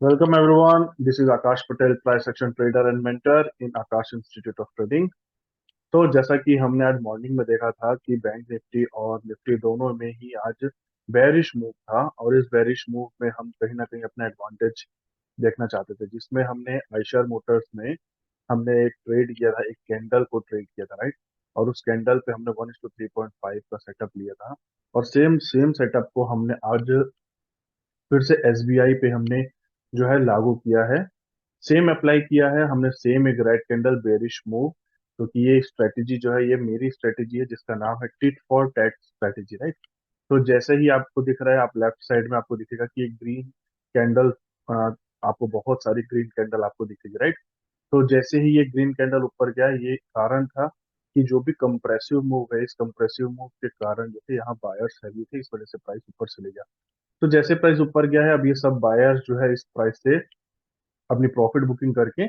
Welcome everyone. This is Akash Patel, price action trader and mentor in Akash Institute of Trading. तो जैसा कि हमने आज morning में देखा था कि बैंक निफ्टी और निफ्टी दोनों में ही आज बेरिश मूव था और इस बेरिश मूव में हम कहीं ना कहीं अपना एडवांटेज देखना चाहते थे, जिसमें हमने आयशर मोटर्स में हमने एक ट्रेड किया था, एक कैंडल को ट्रेड किया था, राइट। और उस कैंडल पे हमने 1:3.5 का सेटअप लिया था और सेम सेम सेटअप को हमने आज फिर से एसबीआई पे हमने जो है लागू किया है। सेम अप्लाई किया है हमने, सेम एक रेड कैंडल बेरिश मूव, क्योंकि ये स्ट्रेटेजी जो है ये मेरी स्ट्रेटेजी है जिसका नाम है tit for tat strategy, right. तो जैसे ही आपको दिख रहा है, आप लेफ्ट साइड में आपको दिखेगा कि एक ग्रीन कैंडल, आपको बहुत सारी ग्रीन कैंडल आपको दिखेगी, राइट। तो जैसे ही ये ग्रीन कैंडल ऊपर गया, ये कारण था कि जो भी कंप्रेसिव मूव है, इस कंप्रेसिव मूव के कारण जो थे यहाँ बायर्स हैवी थे, इस वजह से प्राइस ऊपर चले गया। तो जैसे प्राइस ऊपर गया है, अब ये सब बायर्स जो है इस प्राइस से अपनी प्रॉफिट बुकिंग करके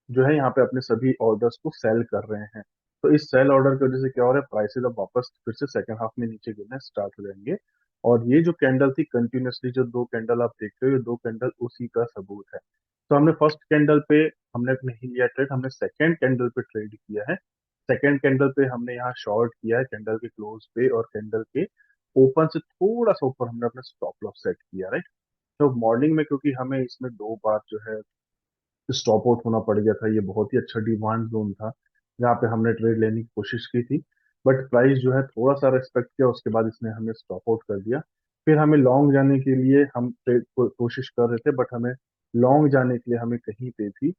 जो है यहाँ पे अपने सभी ऑर्डर्स को सेल कर रहे हैं। तो इस सेल ऑर्डर की वजह से क्या हो रहा है, प्राइसेस अब वापस फिर से सेकंड हाफ में नीचे गिरना स्टार्ट हो जाएंगे। और ये जो कैंडल थी कंटिन्यूसली, जो दो कैंडल आप देख रहे हो, ये दो कैंडल उसी का सबूत है। तो हमने फर्स्ट कैंडल पे हमने नहीं लिया ट्रेड, हमने सेकेंड कैंडल पे ट्रेड किया है। सेकेंड कैंडल पे हमने यहाँ शॉर्ट किया है, कैंडल के क्लोज पे और कैंडल के ओपन से थोड़ा सा ऊपर हमने अपना स्टॉप लॉस सेट किया, राइट। तो मॉर्निंग में क्योंकि हमें इसमें दो बार जो है स्टॉप आउट होना पड़ गया था, ये बहुत ही अच्छा डिमांड जोन था जहाँ पे हमने ट्रेड लेने की कोशिश की थी। बट प्राइस जो है थोड़ा सा रेस्पेक्ट किया, उसके बाद इसने हमें स्टॉप आउट कर दिया। फिर हमें लॉन्ग जाने के लिए हम ट्रेड को कोशिश कर रहे थे, बट हमें लॉन्ग जाने के लिए हमें कहीं पे भी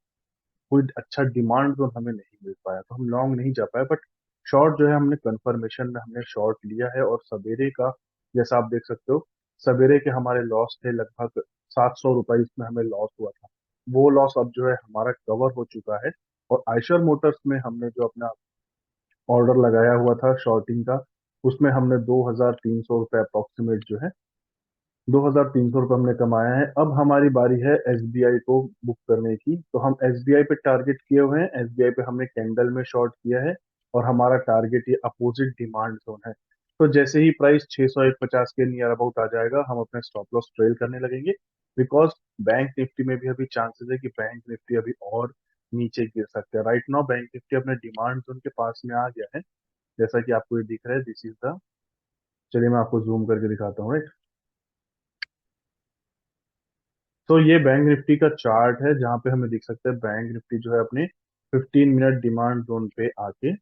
कोई अच्छा डिमांड जोन हमें नहीं मिल पाया, तो हम लॉन्ग नहीं जा पाए। बट शॉर्ट जो है हमने कंफर्मेशन में हमने शॉर्ट लिया है। और सवेरे का जैसा आप देख सकते हो, सवेरे के हमारे लॉस थे लगभग 700 रुपए, इसमें हमें लॉस हुआ था। वो लॉस अब जो है हमारा कवर हो चुका है। और आयशर मोटर्स में हमने जो अपना ऑर्डर लगाया हुआ था शॉर्टिंग का, उसमें हमने 2300 रुपये अप्रोक्सीमेट जो है 2300 रुपये हमने कमाया है। अब हमारी बारी है एसबीआई को बुक करने की। तो हम एसबीआई पे टारगेट किए हुए हैं, एसबीआई पे हमने कैंडल में शॉर्ट किया है और हमारा टारगेट ये अपोजिट डिमांड जोन है। तो जैसे ही प्राइस 650 के नियर अबाउट आ जाएगा, हम अपने स्टॉप लॉस ट्रेल करने लगेंगे। बिकॉज बैंक निफ्टी में भी अभी चांसेस है कि बैंक निफ्टी अभी और नीचे गिर सकते हैं। राइट नाउ बैंक निफ्टी अपने डिमांड जोन के पास में आ गया है, जैसा कि आपको ये दिख रहा है, दिस इज द, चलिए मैं आपको जूम करके दिखाता हूँ, राइट। तो ये बैंक निफ्टी का चार्ट है जहां पे हमें दिख सकता है बैंक निफ्टी जो है अपने 15 मिनट डिमांड जोन पे आके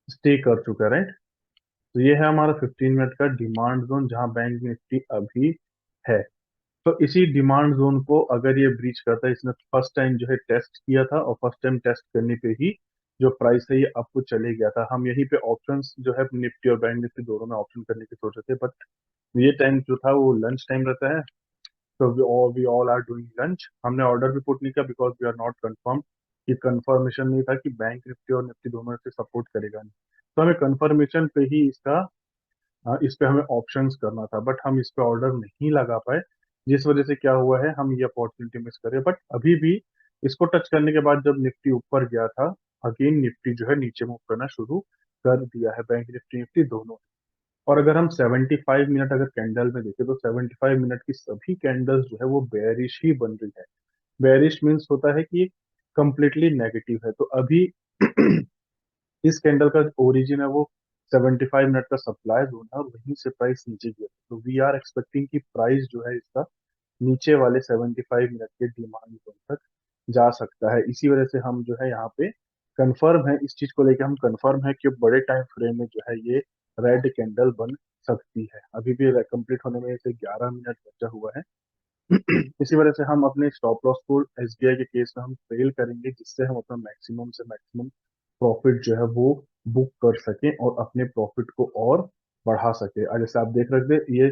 स्टे कर चुका है, राइट। तो ये है हमारा 15 मिनट का डिमांड जोन जहां बैंक निफ्टी अभी है। तो इसी डिमांड जोन को अगर ये ब्रीच करता है, इसने फर्स्ट टाइम जो है टेस्ट किया था और फर्स्ट टाइम टेस्ट करने पे ही जो प्राइस है ये अप को चले गया था। हम यहीं पे ऑप्शंस जो है निफ्टी और बैंक निफ्टी दोनों में ऑप्शन करने की सोच रहे थे, बट ये टाइम जो था वो लंच टाइम रहता है। So we all are doing lunch। हमने ऑर्डर भी पुट नहीं किया because we are not confirm, कि कंफर्मेशन नहीं था कि बैंक निफ्टी और निफ्टी दोनों से सपोर्ट करेगा नहीं। तो हमें कंफर्मेशन पे ही इसका इस पे हमें ऑप्शंस करना था, बट हम इस पे ऑर्डर नहीं लगा पाए, जिस वजह से क्या हुआ है हम ये अपॉर्चुनिटी मिस करें। बट अभी भी इसको टच करने के बाद जब निफ्टी ऊपर गया था, अगेन निफ्टी जो है नीचे मूव करना शुरू कर दिया है, बैंक निफ्टी निफ्टी दोनों। और अगर हम 75 मिनट अगर कैंडल में देखें, तो 75 मिनट की सभी कैंडल्स जो है वो बेरिश ही बन रही है। बेरिश मीन्स होता है कि कंप्लीटली नेगेटिव है। तो अभी इस कैंडल का ओरिजिन है वो 75 मिनट का सप्लाई जोन है और वहीं से प्राइस नीचे गिरा। तो वी आर एक्सपेक्टिंग कि प्राइस जो है इसका नीचे वाले 75 मिनट के डिमांड जोन तक जा सकता है। इसी वजह से हम जो है यहाँ पे कंफर्म है, इस चीज को लेकर हम कंफर्म है कि बड़े टाइम फ्रेम में जो है ये रेड कैंडल बन सकती है। अभी भी कंप्लीट होने में से 11 मिनट बचा हुआ है। इसी वजह से हम अपने स्टॉप लॉस को एसबीआई के केस में हम फेल करेंगे, जिससे हम अपना मैक्सिमम से मैक्सिमम प्रॉफिट जो है वो बुक कर सकें और अपने प्रॉफिट को और बढ़ा सके। और जैसे आप देख रहे थे, ये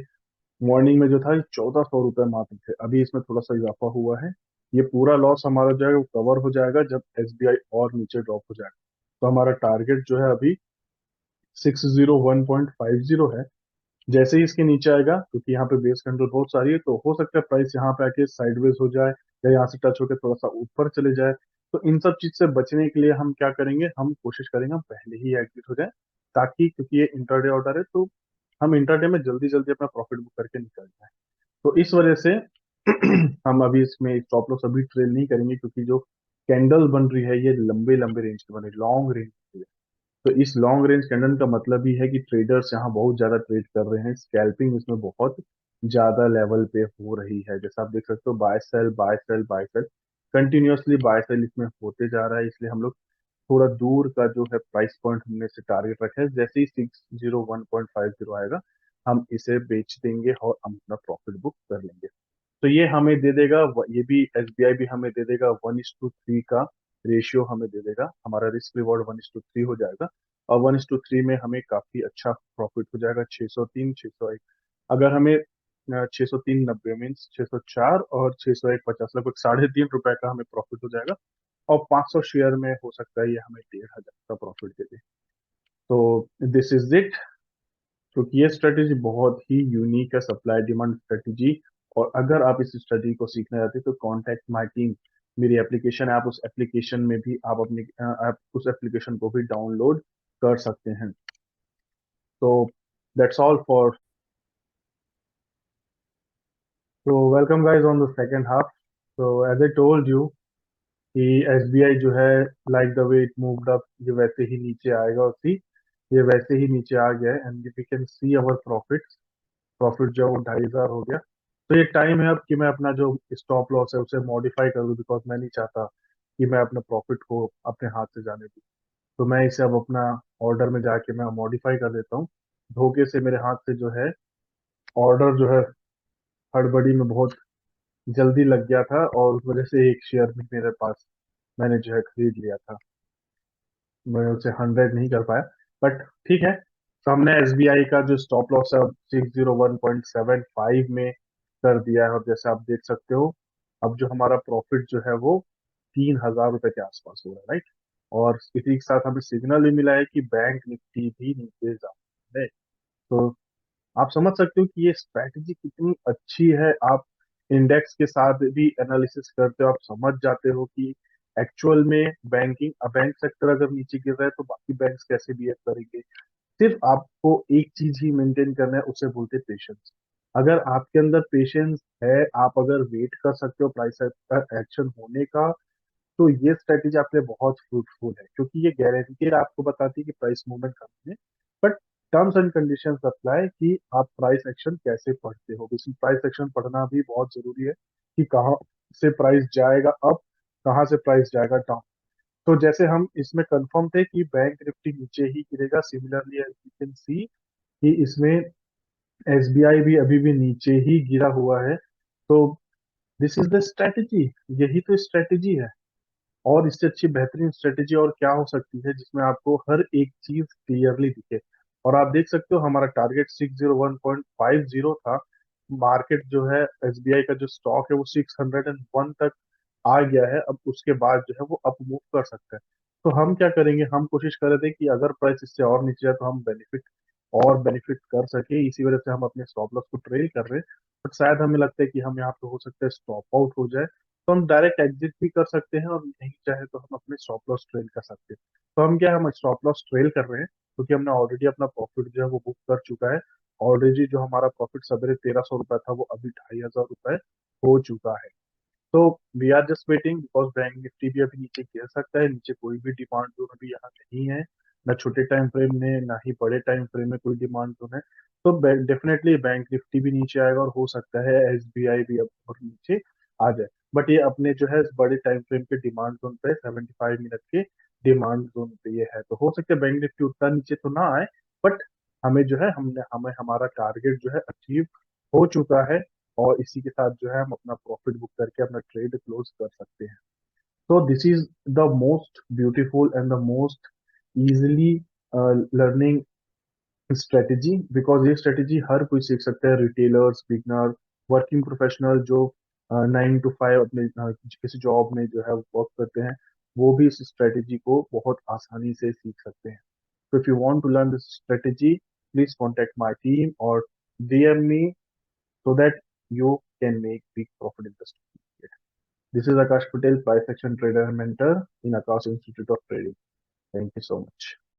मॉर्निंग में जो था ये 1400 रुपये मात्र थे, अभी इसमें थोड़ा सा इजाफा हुआ है। ये पूरा लॉस हमारा जो है वो कवर हो जाएगा जब एसबीआई और नीचे ड्रॉप हो जाएगा। तो हमारा टारगेट जो है अभी 601.50 है। जैसे ही इसके नीचे आएगा, क्योंकि यहाँ पे बेस कंट्रोल बहुत सारी है, तो हो सकता है प्राइस यहाँ पे आके साइडवेज हो जाए या यहाँ से टच होकर थोड़ा सा ऊपर चले जाए। तो इन सब चीज से बचने के लिए हम क्या करेंगे, हम कोशिश करेंगे हम पहले ही एग्जिट हो जाए, ताकि क्योंकि ये इंटरडे ऑर्डर है, तो हम इंटरडे में जल्दी जल्दी अपना प्रॉफिट बुक करके निकल जाए। तो इस वजह से हम अभी इसमें स्टॉप लॉस अभी ट्रेल नहीं करेंगे, क्योंकि जो कैंडल बन रही है ये लंबे लंबे रेंज की बन रही है, लॉन्ग रेंज की है। तो इस लॉन्ग रेंज कैंडल का मतलब ही है कि ट्रेडर्स यहाँ बहुत ज्यादा ट्रेड कर रहे हैं, स्कैल्पिंग इसमें बहुत ज्यादा लेवल पे हो रही है। जैसा आप देख सकते हो, buy sell buy sell buy sell, continuously buy sell इसमें होते जा रहा है। इसलिए हम लोग थोड़ा दूर का जो है प्राइस पॉइंट हमने से टारगेट रखा है, जैसे ही 601.50 आएगा हम इसे बेच देंगे और हम अपना प्रॉफिट बुक कर लेंगे। तो ये हमें दे देगा, ये भी एसबीआई भी हमें दे देगा 1:3 का रेशियो हमें दे देगा, हमारा रिस्क रिवॉर्ड 1:3 हो जाएगा। और 1:3 में हमें काफी अच्छा प्रॉफिट हो जाएगा, 603 601। अगर हमें 603.90 मीन्स 604 और 601.50, लगभग ₹3.5 का हमें प्रॉफिट हो जाएगा। और 500 शेयर में हो सकता है ये हमें 1,500 का प्रॉफिट दे दे। तो दिस इज इट। क्योंकि ये स्ट्रेटेजी बहुत ही यूनिक है, सप्लाई डिमांड स्ट्रेटेजी। और अगर आप इस स्ट्रेटेजी को सीखना चाहते हैं तो कॉन्टेक्ट माई टीम, मेरी एप्लीकेशन है, आप उस एप्लीकेशन में भी आप उस एप्लीकेशन को भी डाउनलोड कर सकते हैं। तो दैट्स ऑल फॉर, तो welcome guys on the second half. तो एज आई टोल्ड यू कि एसबीआई जो है, like the way it moved up, ये वैसे ही नीचे आएगा, और सी ये वैसे ही नीचे आ गया है। And we can see our profit जो है वो 2,500 हो गया। तो ये टाइम है अब कि मैं अपना जो स्टॉप लॉस है उसे मॉडिफाई कर दूं, बिकॉज मैं नहीं चाहता कि मैं अपने प्रॉफिट को अपने हाथ से जाने दूं। तो मैं इसे अब अपना ऑर्डर में जाके मैं मॉडिफाई कर देता हूँ। धोखे से मेरे हाथ से जो है ऑर्डर जो है हड़बड़ी में बहुत जल्दी लग गया था, और उस वजह से एक शेयर भी मेरे पास मैंने जो है खरीद लिया था। मैं उसे 100 नहीं कर पाया, बट ठीक है। तो हमने एसबीआई का जो स्टॉप लॉस है 601.75 में कर दिया है, और जैसे आप देख सकते हो अब जो हमारा प्रॉफिट जो है वो 3,000 रुपए के आसपास हो रहा है, राइट। और इसी के साथ हमें सिग्नल भी मिला है कि बैंक निफ्टी भी नीचे जा रहा है। तो आप समझ सकते हो कि ये स्ट्रैटेजी कितनी अच्छी है। आप इंडेक्स के साथ भी एनालिसिस करते हो, आप समझ जाते हो कि एक्चुअल में बैंक सेक्टर अगर नीचे गिर रहा है तो बाकी बैंक्स कैसे बिहेव करेंगे। सिर्फ आपको एक चीज ही मेंटेन करना है, उसे बोलते हैं पेशेंस। अगर आपके अंदर पेशेंस है, आप अगर वेट कर सकते हो प्राइस एक्शन होने का, तो ये स्ट्रेटेजी आपके लिए बहुत फ्रूटफुल है, क्योंकि ये गारंटेड आपको बताती है कि प्राइस मूवमेंट कम है। But terms and conditions apply कि आप प्राइस एक्शन कैसे पढ़ते हो। इसमें प्राइस एक्शन पढ़ना भी बहुत जरूरी है कि कहाँ से प्राइस जाएगा अप, कहाँ से प्राइस जाएगा डाउन। तो जैसे हम इसमें कंफर्म थे कि बैंक निफ्टी नीचे ही गिरेगा, similarly as you can see कि इसमें एसबीआई भी अभी भी नीचे ही गिरा हुआ है। तो दिस इज द स्ट्रेटेजी, यही तो स्ट्रेटेजी है। और इससे अच्छी बेहतरीन स्ट्रेटेजी और क्या हो सकती है, जिसमें आपको हर एक चीज क्लियरली दिखे। और आप देख सकते हो हमारा टारगेट 601.50 था। मार्केट जो है, एसबीआई का जो स्टॉक है वो 601 तक आ गया है। अब उसके बाद जो है वो अप मूव कर सकता है। तो हम क्या करेंगे, हम कोशिश कर रहे थे कि अगर प्राइस इससे और नीचे जाए तो हम बेनिफिट कर सके, इसी वजह से हम अपने स्टॉप लॉस को ट्रेल कर रहे हैं। बट शायद हमें लगता है कि हम यहाँ पे हो सकता है स्टॉप आउट हो जाए, तो हम डायरेक्ट एग्जिट भी कर सकते हैं, और नहीं चाहे तो हम अपने स्टॉप लॉस ट्रेल कर सकते हैं। तो हम क्या, हम स्टॉप लॉस ट्रेल कर रहे हैं, क्योंकि हमने ऑलरेडी अपना प्रॉफिट जो है वो बुक कर चुका है। ऑलरेडी जो हमारा प्रॉफिट सवेरे 1,300 रुपए था वो अभी 2,500 रुपए हो चुका है। तो we are just waiting, because bank Nifty भी अभी नीचे गिर सकता है। नीचे कोई भी डिमांड जोन अभी यहाँ नहीं है, ना छोटे टाइम फ्रेम में ना ही बड़े टाइम फ्रेम में कोई डिमांड जोन है। तो डेफिनेटली बैंक निफ्टी भी नीचे आएगा, और हो सकता है एसबीआई भी अब और नीचे आ जाए। बट ये अपने जो है इस बड़े टाइम फ्रेम के डिमांड जोन पे, 75 मिनट के डिमांड जोन पे ये है। तो हो सकता है बैंक निफ्टी उतना नीचे तो ना आए, बट हमें जो है हमने हमें हमारा टारगेट जो है अचीव हो चुका है। और इसी के साथ जो है हम अपना प्रॉफिट बुक करके अपना ट्रेड क्लोज कर सकते हैं। तो this is the most beautiful and the most easily learning strategy, because ये स्ट्रेटेजी हर कोई सीख सकता है, रिटेलर्स, बिगनर, वर्किंग प्रोफेशनल जो 9 to 5 अपने किसी जॉब में जो है वर्क करते हैं, वो भी इस स्ट्रेटेजी को बहुत आसानी से सीख सकते हैं। So if you want to learn this strategy, please contact my team or DM me so that you can make big profit in the stock market. This is Akash Patel, price action trader and mentor in Akash Institute of Trading. Thank you so much.